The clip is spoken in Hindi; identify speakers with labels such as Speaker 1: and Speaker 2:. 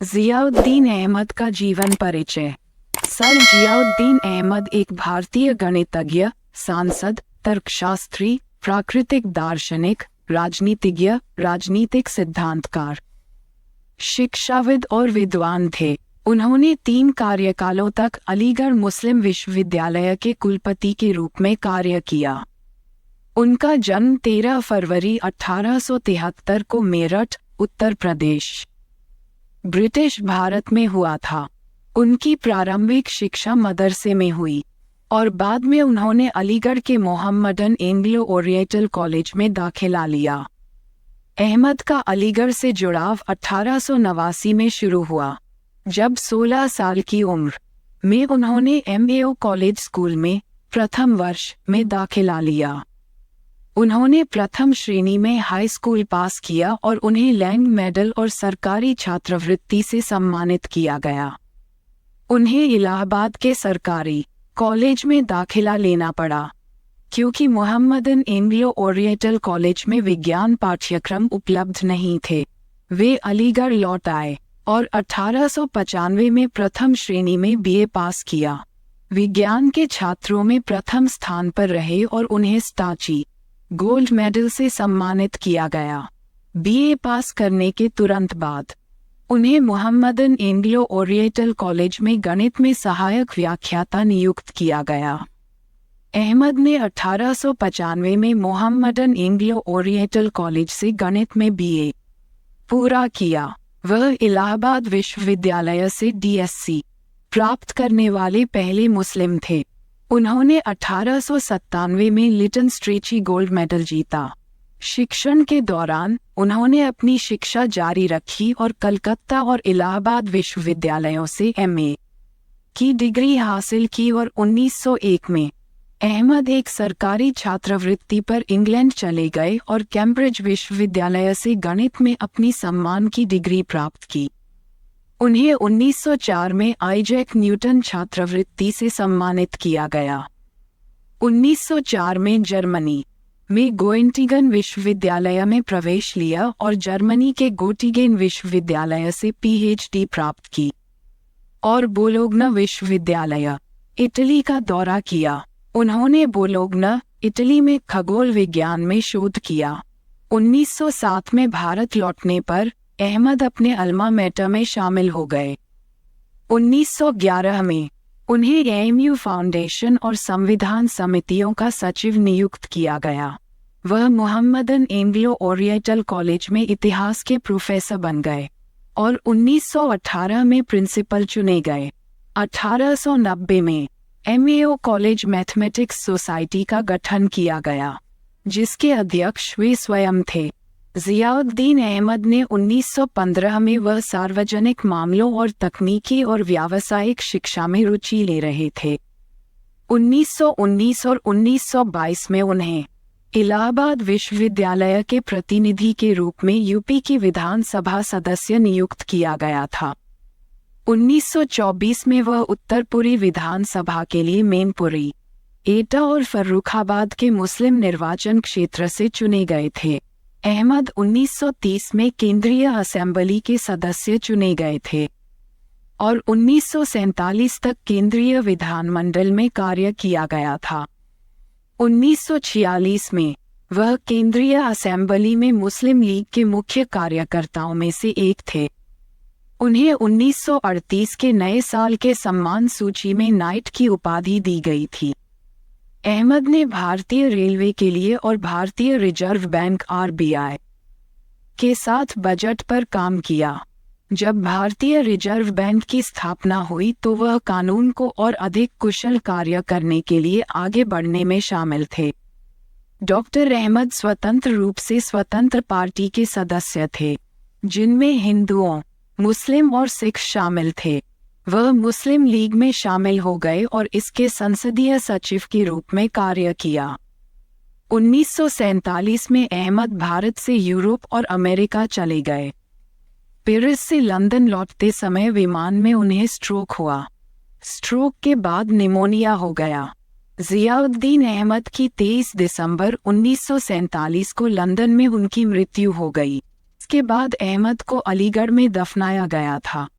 Speaker 1: जियाउद्दीन अहमद का जीवन परिचय। सर जियाउद्दीन अहमद एक भारतीय गणितज्ञ, सांसद, तर्कशास्त्री, प्राकृतिक दार्शनिक, राजनीतिज्ञ, राजनीतिक सिद्धांतकार, शिक्षाविद और विद्वान थे। उन्होंने 3 कार्यकालों तक अलीगढ़ मुस्लिम विश्वविद्यालय के कुलपति के रूप में कार्य किया। उनका जन्म 13 फरवरी 1873 को मेरठ, उत्तर प्रदेश, ब्रिटिश भारत में हुआ था। उनकी प्रारंभिक शिक्षा मदरसे में हुई और बाद में उन्होंने अलीगढ़ के मोहम्मदन एंग्लो ओरिएंटल कॉलेज में दाखिला लिया। अहमद का अलीगढ़ से जुड़ाव 1889 में शुरू हुआ, जब 16 साल की उम्र में उन्होंने MAO कॉलेज स्कूल में प्रथम वर्ष में दाखिला लिया। उन्होंने प्रथम श्रेणी में हाई स्कूल पास किया और उन्हें लैंग मेडल और सरकारी छात्रवृत्ति से सम्मानित किया गया। उन्हें इलाहाबाद के सरकारी कॉलेज में दाखिला लेना पड़ा, क्योंकि मोहम्मदन एंग्लो ओरिएंटल कॉलेज में विज्ञान पाठ्यक्रम उपलब्ध नहीं थे। वे अलीगढ़ लौट आए और 1895 में प्रथम श्रेणी में BA पास किया। विज्ञान के छात्रों में प्रथम स्थान पर रहे और उन्हें स्टाची गोल्ड मेडल से सम्मानित किया गया। BA पास करने के तुरंत बाद उन्हें मोहम्मदन एंग्लो ओरिएंटल कॉलेज में गणित में सहायक व्याख्याता नियुक्त किया गया। अहमद ने 1895 में मोहम्मदन एंग्लो ओरिएंटल कॉलेज से गणित में BA पूरा किया। वह इलाहाबाद विश्वविद्यालय से DSc प्राप्त करने वाले पहले मुस्लिम थे। उन्होंने 1897 में लिटन स्ट्रेची गोल्ड मेडल जीता। शिक्षण के दौरान उन्होंने अपनी शिक्षा जारी रखी और कलकत्ता और इलाहाबाद विश्वविद्यालयों से MA की डिग्री हासिल की और 1901 में अहमद एक सरकारी छात्रवृत्ति पर इंग्लैंड चले गए और कैम्ब्रिज विश्वविद्यालय से गणित में अपनी सम्मान की डिग्री प्राप्त की। उन्हें 1904 में आइजैक न्यूटन छात्रवृत्ति से सम्मानित किया गया। 1904 में जर्मनी में गोएंटिगन विश्वविद्यालय में प्रवेश लिया और जर्मनी के गोटिगेन विश्वविद्यालय से PhD प्राप्त की और बोलोग्ना विश्वविद्यालय, इटली का दौरा किया। उन्होंने बोलोग्ना, इटली में खगोल विज्ञान में शोध किया। 1907 में भारत लौटने पर अहमद अपने अल्मा मेटर में शामिल हो गए। 1911 में उन्हें AMU फाउंडेशन और संविधान समितियों का सचिव नियुक्त किया गया। वह मोहम्मदन एंग्लो ओरिएंटल कॉलेज में इतिहास के प्रोफेसर बन गए और 1918 में प्रिंसिपल चुने गए। 1890 में MAO कॉलेज मैथमेटिक्स सोसाइटी का गठन किया गया, जिसके अध्यक्ष वे स्वयं थे। जियाउद्दीन अहमद ने 1915 में वह सार्वजनिक मामलों और तकनीकी और व्यावसायिक शिक्षा में रुचि ले रहे थे। 1919 और 1922 में उन्हें इलाहाबाद विश्वविद्यालय के प्रतिनिधि के रूप में UP की विधानसभा सदस्य नियुक्त किया गया था। 1924 में वह उत्तरपुरी विधानसभा के लिए मैनपुरी, एटा और फर्रुखाबाद के मुस्लिम निर्वाचन क्षेत्र से चुने गए थे। अहमद 1930 में केंद्रीय असेंबली के सदस्य चुने गए थे और 1947 तक केंद्रीय विधानमंडल में कार्य किया गया था। 1946 में वह केंद्रीय असेंबली में मुस्लिम लीग के मुख्य कार्यकर्ताओं में से एक थे। उन्हें 1938 के नए साल के सम्मान सूची में नाइट की उपाधि दी गई थी। अहमद ने भारतीय रेलवे के लिए और भारतीय रिजर्व बैंक RBI के साथ बजट पर काम किया। जब भारतीय रिजर्व बैंक की स्थापना हुई तो वह कानून को और अधिक कुशल कार्य करने के लिए आगे बढ़ने में शामिल थे। डॉक्टर अहमद स्वतंत्र रूप से स्वतंत्र पार्टी के सदस्य थे, जिनमें हिंदुओं, मुस्लिम और सिख शामिल थे। वह मुस्लिम लीग में शामिल हो गए और इसके संसदीय सचिव के रूप में कार्य किया। 1947 में अहमद भारत से यूरोप और अमेरिका चले गए। पेरिस से लंदन लौटते समय विमान में उन्हें स्ट्रोक हुआ। स्ट्रोक के बाद निमोनिया हो गया। जियाउद्दीन अहमद की 23 दिसंबर 1947 को लंदन में उनकी मृत्यु हो गई। इसके बाद अहमद को अलीगढ़ में दफनाया गया था।